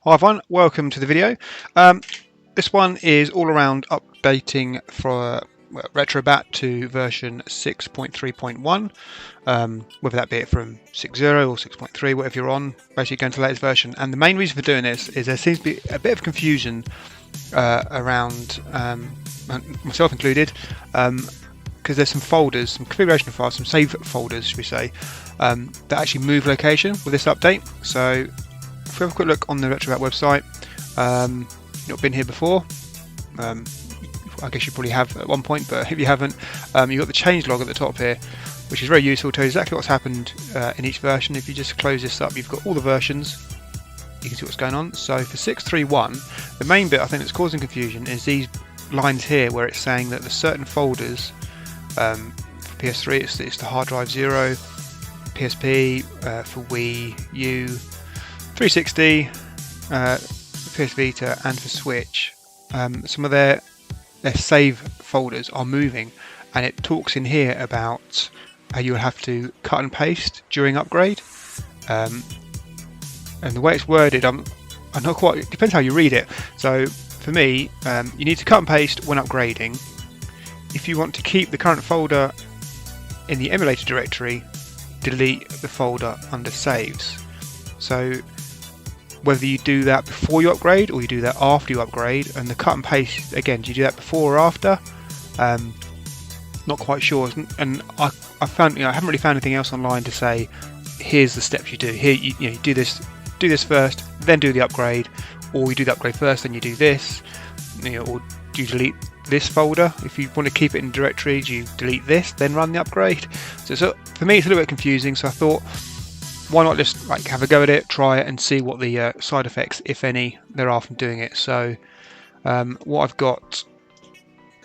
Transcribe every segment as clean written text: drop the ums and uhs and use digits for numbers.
Hi everyone, welcome to the video. This one is all around updating for RetroBat to version 6.3.1, whether that be it from 6.0 or 6.3, whatever you're on, basically going to the latest version. And the main reason for doing this is there seems to be a bit of confusion around, myself included, because there's some folders, some configuration files, some save folders, should we say, that actually move location with this update. So if we have a quick look on the RetroBat website, you've not been here before, I guess you probably have at one point, but if you haven't, you've got the changelog at the top here, which is very useful to tell you exactly what's happened in each version. If you just close this up, you've got all the versions, you can see what's going on. So for 6.3.1, the main bit I think that's causing confusion is these lines here where it's saying that there's certain folders, for PS3 it's the hard drive 0, PSP, for wiiu, 360, PS Vita, and for Switch, some of their save folders are moving, and it talks in here about how you will have to cut and paste during upgrade, and the way it's worded, I'm not quite, it depends how you read it. So for me, you need to cut and paste when upgrading. If you want to keep the current folder in the emulator directory, delete the folder under saves. So whether you do that before you upgrade or you do that after you upgrade, and the cut and paste, again, do you do that before or after? Not quite sure, and I found, I haven't really found anything else online to say here's the steps you do. Here you do this first, then do the upgrade, or you do the upgrade first, then you do this, or do you delete this folder? If you want to keep it in the directory, do you delete this, then run the upgrade? So for me, it's a little bit confusing. So I thought, why not just have a go at it, try it, and see what the side effects, if any, there are from doing it. So what I've got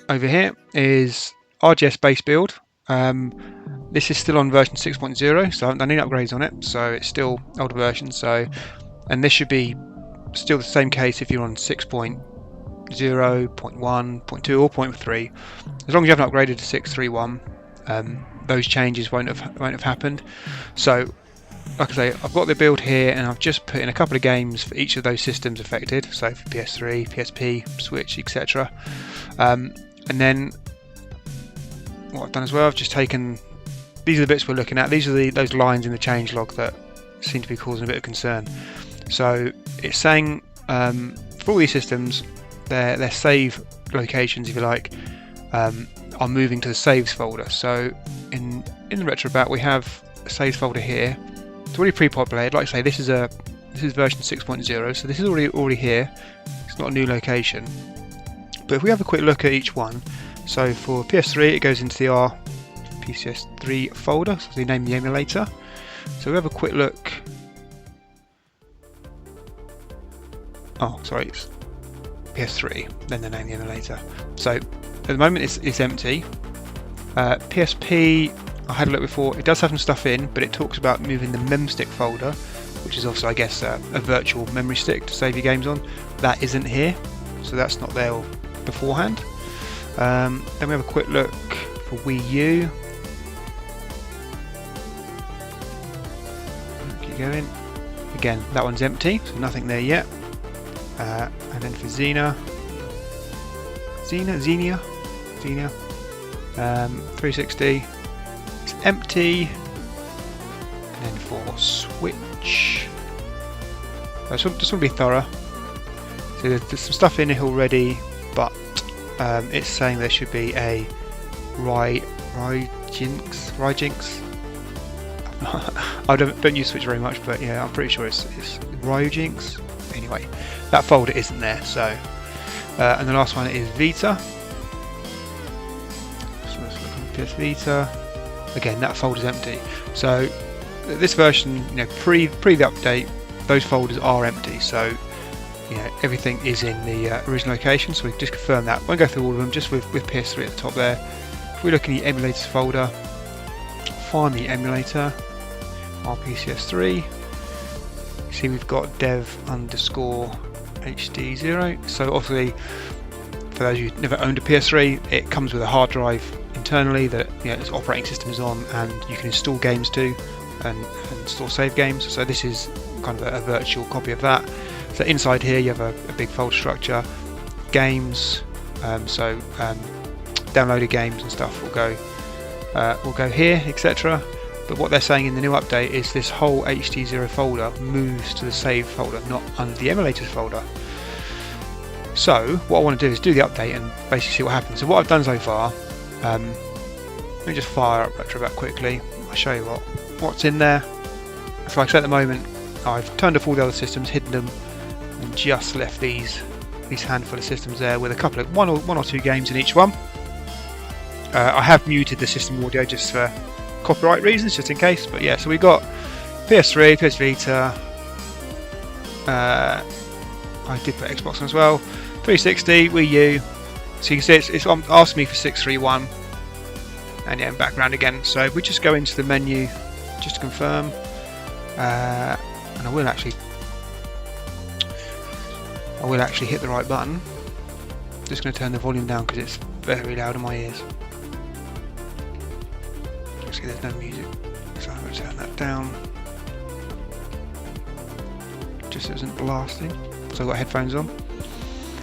over here is RGS base build. This is still on version 6.0, so I haven't done any upgrades on it, so it's still older version. So, and this should be still the same case if you're on 6.0, 0.1, 0.2, or 0.3. As long as you haven't upgraded to 6.3.1, those changes won't have happened. So, like I say, I've got the build here, and I've just put in a couple of games for each of those systems affected, so for PS3, PSP, Switch, etc. And then what I've done as well, I've just taken, these are the bits we're looking at, these are those lines in the changelog that seem to be causing a bit of concern. So it's saying for all these systems, their save locations, if you like, are moving to the saves folder. So in the RetroBat we have a saves folder here. It's already pre-populated. Like I say, this is version 6.0, so this is already here. It's not a new location. But if we have a quick look at each one, so for PS3 it goes into the RPCS3 folder, so they name the emulator. So we have a quick look. Oh, sorry, it's PS3. Then they name the emulator. So at the moment it's empty. PSP, I had a look before, it does have some stuff in, but it talks about moving the memstick folder, which is also, I guess, a virtual memory stick to save your games on. That isn't here, so that's not there beforehand. Then we have a quick look for wiiu. Keep going. Again, that one's empty, so nothing there yet. And then for XENIA, 360. It's empty. And then for Switch, I just want to be thorough. So there's some stuff in here already, but it's saying there should be a Rygynx. I don't use Switch very much, but yeah, I'm pretty sure it's Rygynx. Anyway, that folder isn't there. So, and the last one is Vita. So let's look on PS Vita. Again, that folder's empty. So this version, pre the update, those folders are empty. So everything is in the original location. So we just confirm that. Won't go through all of them. Just with PS3 at the top there. If we look in the emulators folder, find the emulator, RPCS3. You see we've got dev_HD0. So obviously, for those who've never owned a PS3, it comes with a hard drive internally that its operating system is on, and you can install games to and install save games. So this is kind of a virtual copy of that. So inside here you have a big folder structure, games, downloaded games and stuff will go here, etc. But what they're saying in the new update is this whole HT0 folder moves to the save folder, not under the emulators folder. So what I want to do is do the update and basically see what happens. So what I've done so far, let me just fire up RetroBat quickly. I'll show you what's in there. So like I said, at the moment I've turned off all the other systems, hidden them, and just left these handful of systems there with a couple of one or two games in each one. I have muted the system audio just for copyright reasons, just in case. But yeah, so we've got PS3, PS Vita. I did put Xbox on as well. 360, Wii U. So you can see it's asked me for 6.3.1, and yeah, background again. So if we just go into the menu just to confirm, and I will actually hit the right button. Just going to turn the volume down because it's very loud in my ears. See, there's no music, so I'm going to turn that down. Just so it isn't blasting. So I've got headphones on.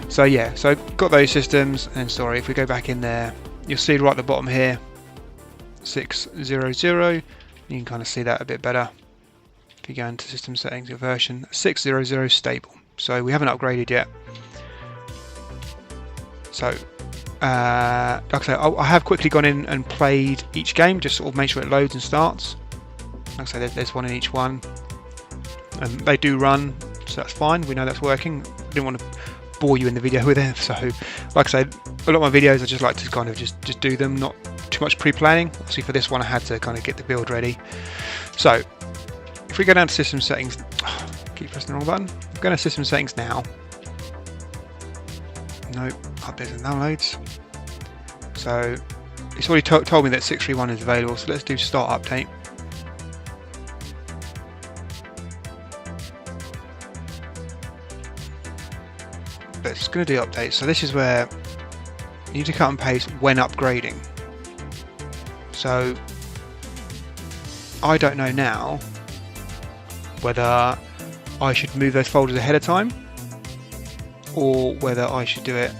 So yeah, so got those systems, and sorry, if we go back in there, you'll see right at the bottom here, 600. You can kind of see that a bit better. If you go into system settings, your version 600 stable. So we haven't upgraded yet. So like I say, I have quickly gone in and played each game, just sort of make sure it loads and starts. Like I say, there's one in each one, and they do run, so that's fine. We know that's working. Didn't want to bore you in the video with it, so like I said, a lot of my videos I just like to kind of just do them, not too much pre-planning. Obviously for this one I had to kind of get the build ready. So if we go down to system settings, keep pressing the wrong button. I'm going to system settings now. Nope, updates and downloads. So it's already told me that 6.3.1 is available, so let's do start update. But it's going to do updates, so this is where you need to cut and paste when upgrading. So I don't know now whether I should move those folders ahead of time or whether I should do it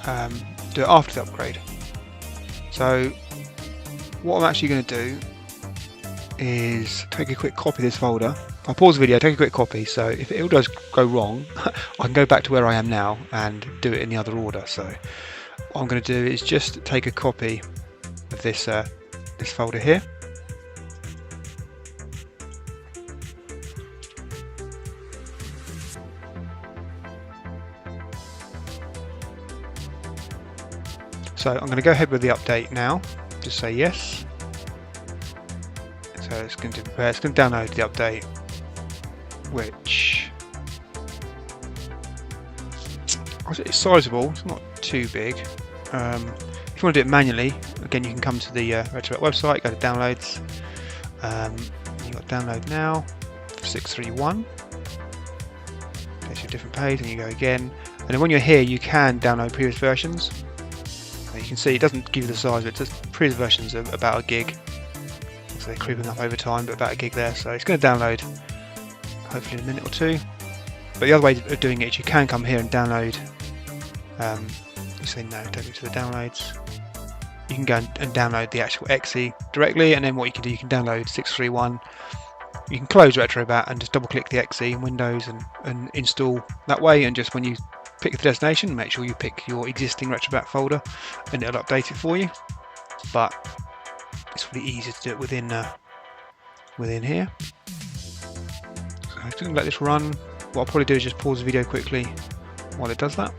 after the upgrade. So what I'm actually going to do is take a quick copy of this folder. I'll pause the video, take a quick copy, so if it all does go wrong I can go back to where I am now and do it in the other order. So what I'm going to do is just take a copy of this this folder here. So I'm going to go ahead with the update now, just say yes. So it's going to prepare, it's going to download the update, which it's sizable, it's not too big. If you want to do it manually, again you can come to the RetroBat website, go to downloads, you've got download now for 6.3.1, takes you a different page and you go again, and then when you're here you can download previous versions. You can see it doesn't give you the size, but it's just previous versions of about a gig, so they're creeping up over time, but about a gig there, so it's going to download hopefully in a minute or two. But the other way of doing it is you can come here and download, you say no, take it to the downloads. You can go and download the actual exe directly, and then what you can do, you can download 6.3.1. You can close RetroBat and just double click the exe in Windows and install that way, and just when you pick the destination, make sure you pick your existing RetroBat folder and it'll update it for you. But it's really easy to do it within here. So I'm just going to let this run. What I'll probably do is just pause the video quickly while it does that.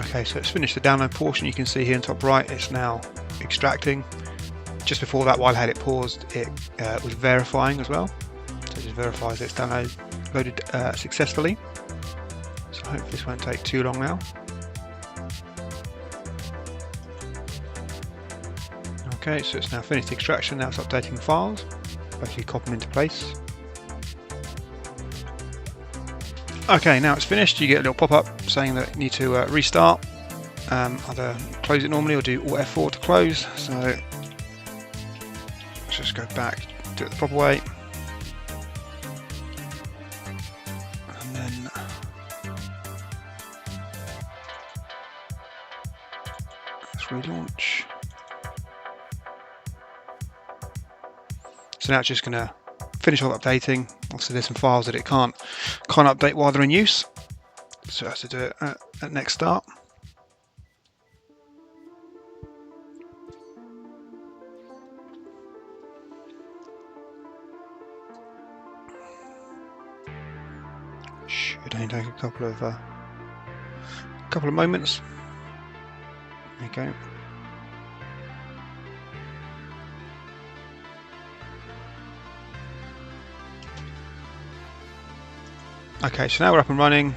Okay, so it's finished the download portion. You can see here in top right it's now extracting. Just before that, while I had it paused, it was verifying as well. So it just verifies that it's downloaded successfully. So hopefully this won't take too long now. Okay, so it's now finished the extraction. Now it's updating files, basically copy them into place. Okay, now it's finished. You get a little pop-up saying that you need to restart. Either close it normally or do Alt F4 to close. So let's just go back, do it the proper way. So now it's just going to finish all updating. Also, there's some files that it can't update while they're in use, so it has to do it at next start. Should only take a couple of moments. There you go. Okay, so now we're up and running.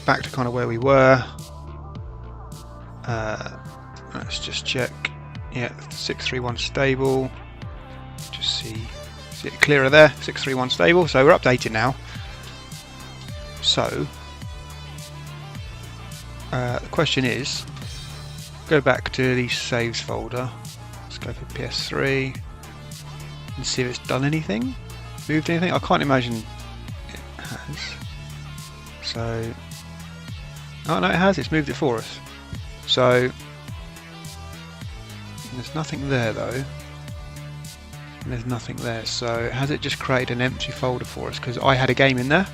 Back to kind of where we were. Let's just check. Yeah, 6.3.1 stable. Just see it clearer there. 6.3.1 stable. So we're updated now. So the question is, go back to the saves folder. Let's go for PS3 and see if it's done anything, moved anything. I can't imagine it has. So, oh no, it has. It's moved it for us. So there's nothing there though. And there's nothing there. So has it just created an empty folder for us? Because I had a game in there.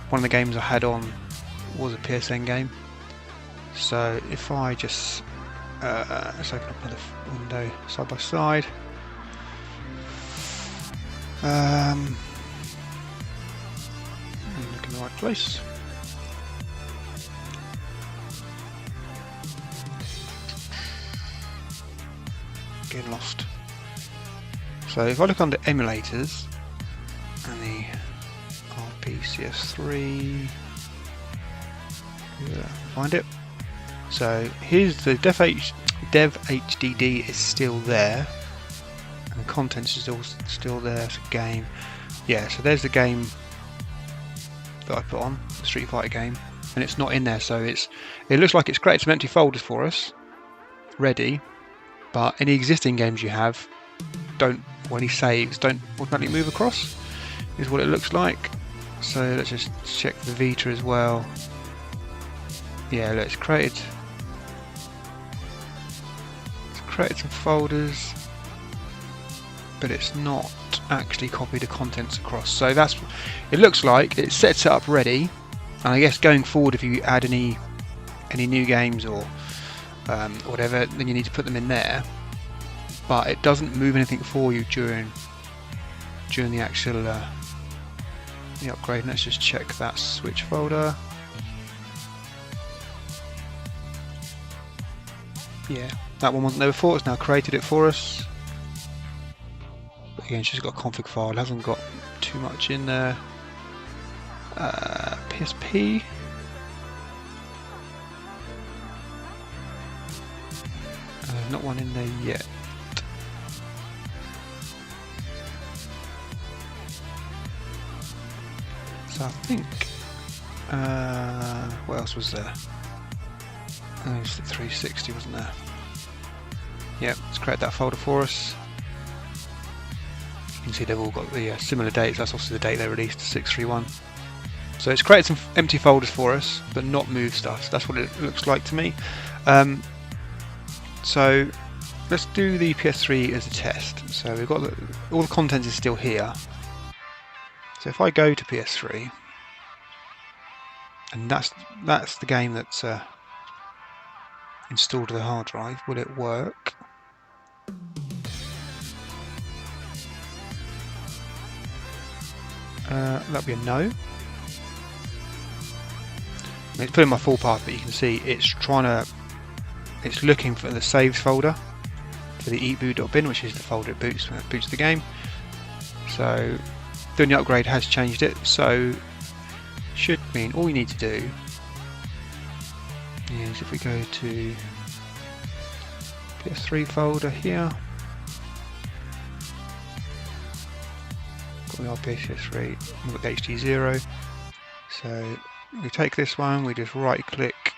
One of the games I had on was a PSN game. So if I just let's open up another window side by side. Look in the right place. Getting lost. So if I look under emulators and the RPCS3, find it. So here's the dev HDD is still there, and the contents is still there. It's a game. Yeah, so there's the game that I put on, the Street Fighter game, and it's not in there. So it looks like it's created some empty folders for us, ready. But any existing games you have or any saves don't automatically move across, is what it looks like. So let's just check the Vita as well. Yeah, let's created some folders, but it's not actually copied the contents across. So it looks like it sets it up ready, and I guess going forward, if you add any new games or whatever, then you need to put them in there. But it doesn't move anything for you during the actual the upgrade. Let's just check that switch folder. Yeah, that one wasn't there before. It's now created it for us. But again, it's just got a config file. It hasn't got too much in there. PSP. Not one in there yet. So I think, what else was there? Oh, it's the 360, wasn't there? Yeah, let's create that folder for us. You can see they've all got the similar dates. That's also the date they released, 6.3.1. So it's created some empty folders for us, but not moved stuff. So that's what it looks like to me. So let's do the PS3 as a test. So we've got all the content is still here. So if I go to PS3, and that's the game that's installed to the hard drive, will it work? That'll be a no. It's put in my full path, but you can see it's looking for the saves folder for the eatboot.bin, which is the folder it boots when it boots the game. So doing the upgrade has changed it, so should mean all you need to do is, if we go to PS3 folder here, got the PS3, we've got the HD0. So we take this one, we just right click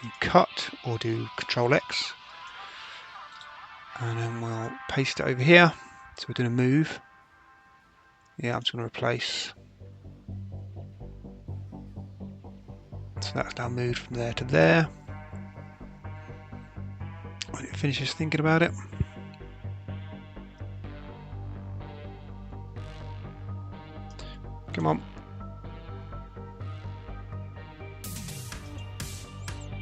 and cut, or do Control X, and then we'll paste it over here. So we're doing a move. Yeah, I'm just going to replace. So that's now moved from there to there. When it finishes thinking about it. Come on.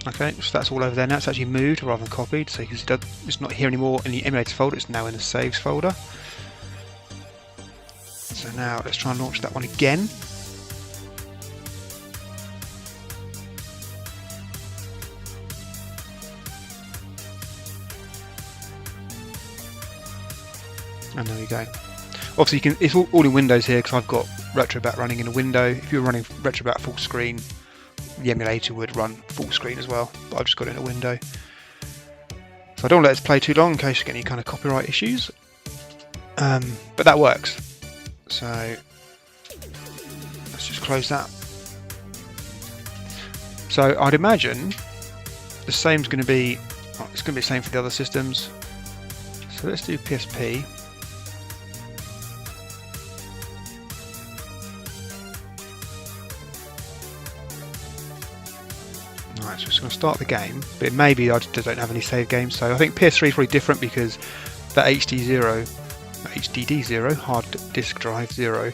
Okay, so that's all over there now. It's actually moved rather than copied, so you can see it's not here anymore in the emulator folder, it's now in the saves folder. So now let's try and launch that one again. And there we go. Obviously, you can. It's all in Windows here because I've got RetroBat running in a window. If you're running RetroBat full screen, the emulator would run full screen as well. But I've just got it in a window. So I don't let this play too long in case you get any kind of copyright issues. But that works. So let's just close that. So I'd imagine the same's going to be. It's going to be the same for the other systems. So let's do PSP. Right, so it's going to start the game, but it may be I just don't have any save games. So I think PS3 is probably different because that HDD0 hard disk drive 0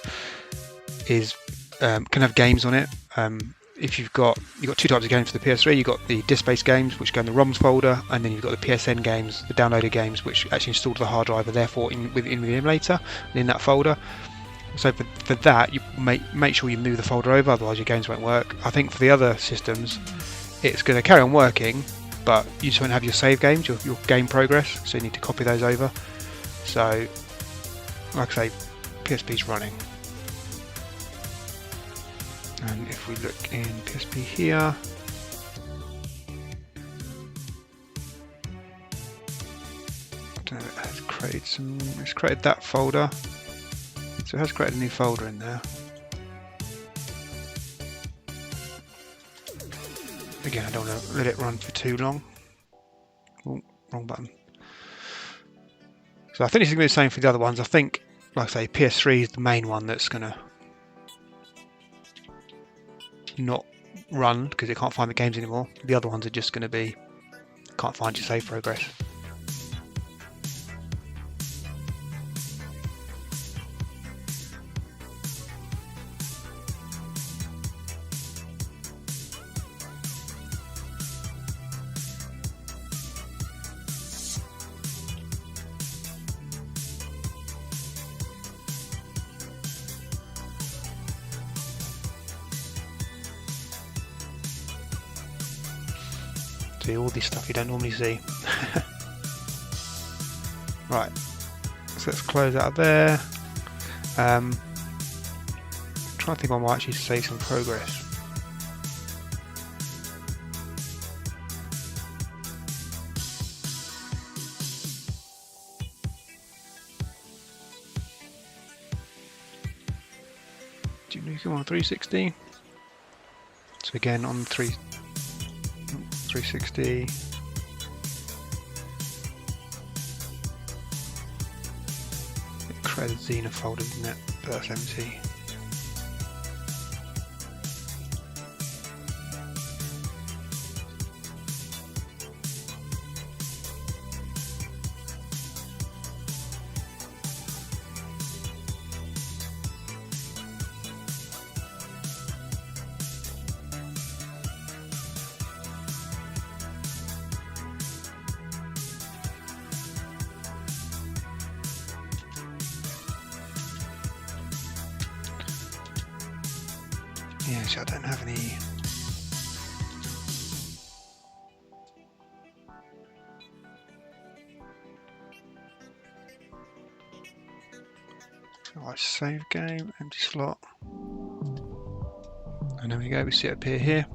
is can have games on it. If you've got two types of games for the PS3, you've got the disk-based games which go in the ROMs folder, and then you've got the PSN games, the downloaded games, which actually install to the hard drive, and therefore within the emulator and in that folder. So for that, you make sure you move the folder over, otherwise your games won't work. I think for the other systems, it's going to carry on working, but you just won't have your save games, your game progress, so you need to copy those over. So, like I say, PSP's running. And if we look in PSP here, I don't know, it has created it's created that folder, so it has created a new folder in there. Again, I don't want to let it run for too long. Oh, wrong button. So I think it's going to be the same for the other ones. I think, like I say, PS3 is the main one that's going to not run because it can't find the games anymore. The other ones are just going to be can't find your save progress. See all this stuff you don't normally see. Right, so let's close out of there. Trying to think I might actually save some progress. Do you come on 360? So again on 360. Create a Xenia folder, isn't it? But that's empty. Yeah, so I don't have any. So I save game, empty slot. And there we go, we see it appear here.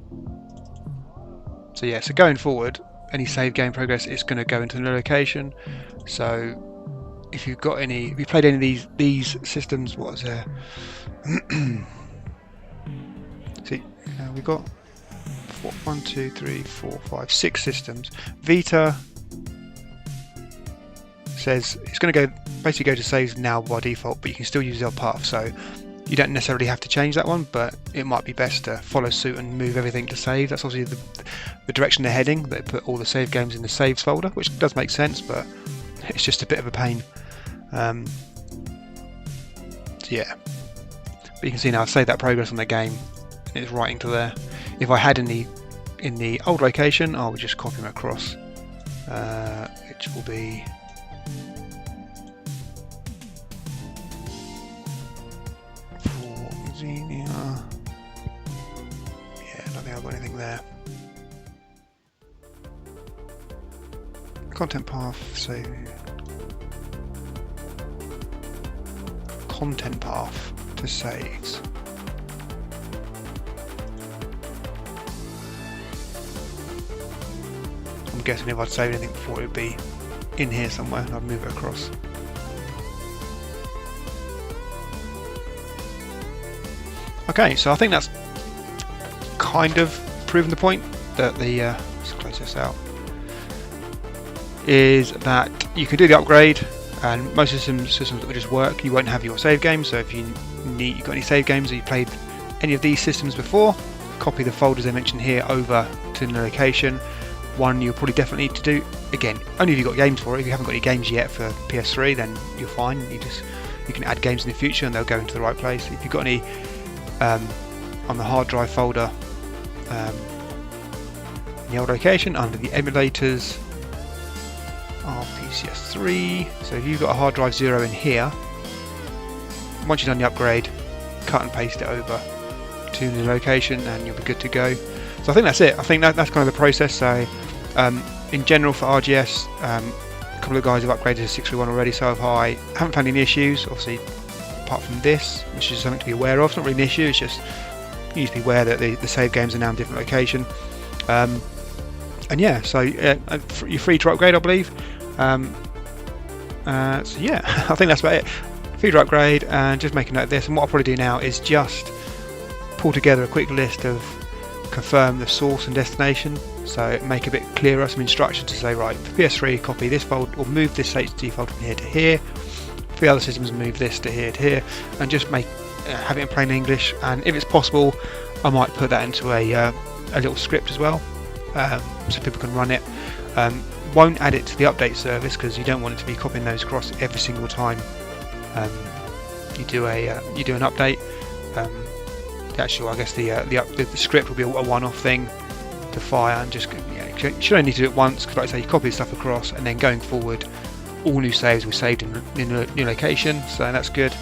So yeah, so going forward, any save game progress is going to go into the location. So if you've got any, if you played any of these systems, what was there? See, we've got 1, 2, 3, 4, 5, 6 systems. Vita says it's going to basically go to saves now by default, but you can still use the path, so you don't necessarily have to change that one, but it might be best to follow suit and move everything to save. That's obviously the direction they're heading. They put all the save games in the saves folder, which does make sense, but it's just a bit of a pain. So yeah. But you can see now I've saved that progress on the game, and it's writing to there. If I had in the old location, I would just copy them across, which will be for XENIA. Yeah, I don't think I've got anything there. Content path, so content path to saves. I'm guessing if I'd save anything before, it would be in here somewhere, and I'd move it across. Okay, so I think that's kind of proven the point that the let's close this out, is that you can do the upgrade, and most systems that will just work. You won't have your save games, so if you've got any save games or you played any of these systems before, copy the folders I mentioned here over to the location. One you'll probably definitely need to do, again, only if you've got games for it. If you haven't got any games yet for PS3, then you're fine. You can add games in the future and they'll go into the right place. If you've got any on the hard drive folder in the old location under the emulators of PCS3, so if you've got a hard drive 0 in here, once you've done the upgrade, cut and paste it over to the location and you'll be good to go. So I think that's it. I think that's kind of the process. So in general for RGS, a couple of guys have upgraded to 6.3.1 already, so have I. Haven't found any issues, obviously, apart from this, which is something to be aware of. It's not really an issue, it's just you need to be aware that the save games are now in a different location. And yeah, so you're free to upgrade, I believe. So yeah, I think that's about it. Free to upgrade, and just make a note of this. And what I'll probably do now is just pull together a quick list of confirm the source and destination, so make a bit clearer some instructions to say, right, for PS3 copy this folder or move this HD folder from here to here, for the other systems move this to here, and just make have it in plain English. And if it's possible, I might put that into a little script as well, so people can run it. Won't add it to the update service because you don't want it to be copying those across every single time you do an update. Actually, I guess the script will be a one-off thing to fire, and just you should only need to do it once, because like I say, you copy stuff across, and then going forward, all new saves were saved in a new location, so that's good.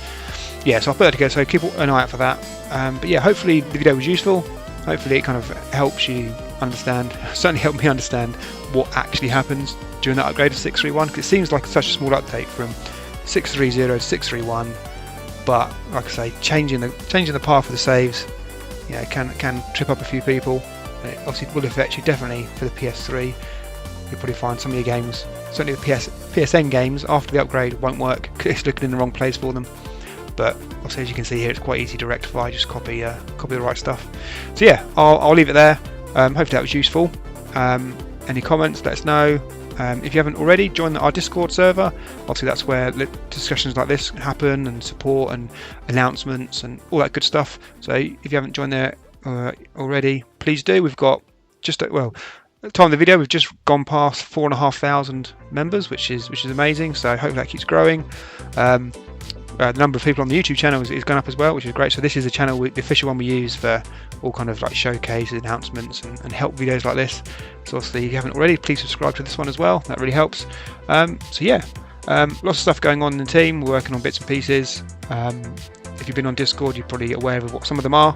Yeah, so I'll put that together, so keep an eye out for that. But yeah, hopefully the video was useful. Hopefully it kind of helps you understand, certainly helped me understand what actually happens during that upgrade to 6.3.1, because it seems like such a small update from 6.3.0 to 6.3.1. But like I say, changing the path of the saves, can trip up a few people. It obviously will affect you definitely for the PS3. You'll probably find some of your games, certainly the PSN games, after the upgrade won't work because it's looking in the wrong place for them. But obviously, as you can see here, it's quite easy to rectify. Just copy the right stuff. So yeah, I'll leave it there. Hopefully that was useful. Any comments? Let us know. If you haven't already, join our Discord server. Obviously that's where discussions like this happen, and support and announcements and all that good stuff. So if you haven't joined there already, please do. We've got just at the time of the video, we've just gone past 4,500 members, which is amazing. So hopefully that keeps growing. The number of people on the YouTube channel is going up as well, which is great. So this is the channel, the official one we use for all kind of like showcases, announcements, and help videos like this. So obviously, if you haven't already, please subscribe to this one as well. That really helps. So yeah, lots of stuff going on in the team. We're working on bits and pieces. If you've been on Discord, you're probably aware of what some of them are.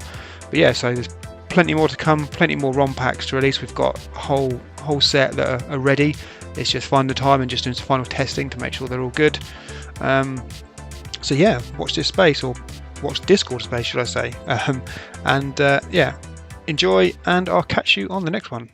But yeah, so there's plenty more to come, plenty more ROM packs to release. We've got a whole set that are ready. It's just finding the time and just doing some final testing to make sure they're all good. So yeah, watch this space, or watch Discord space, should I say. Yeah, enjoy, and I'll catch you on the next one.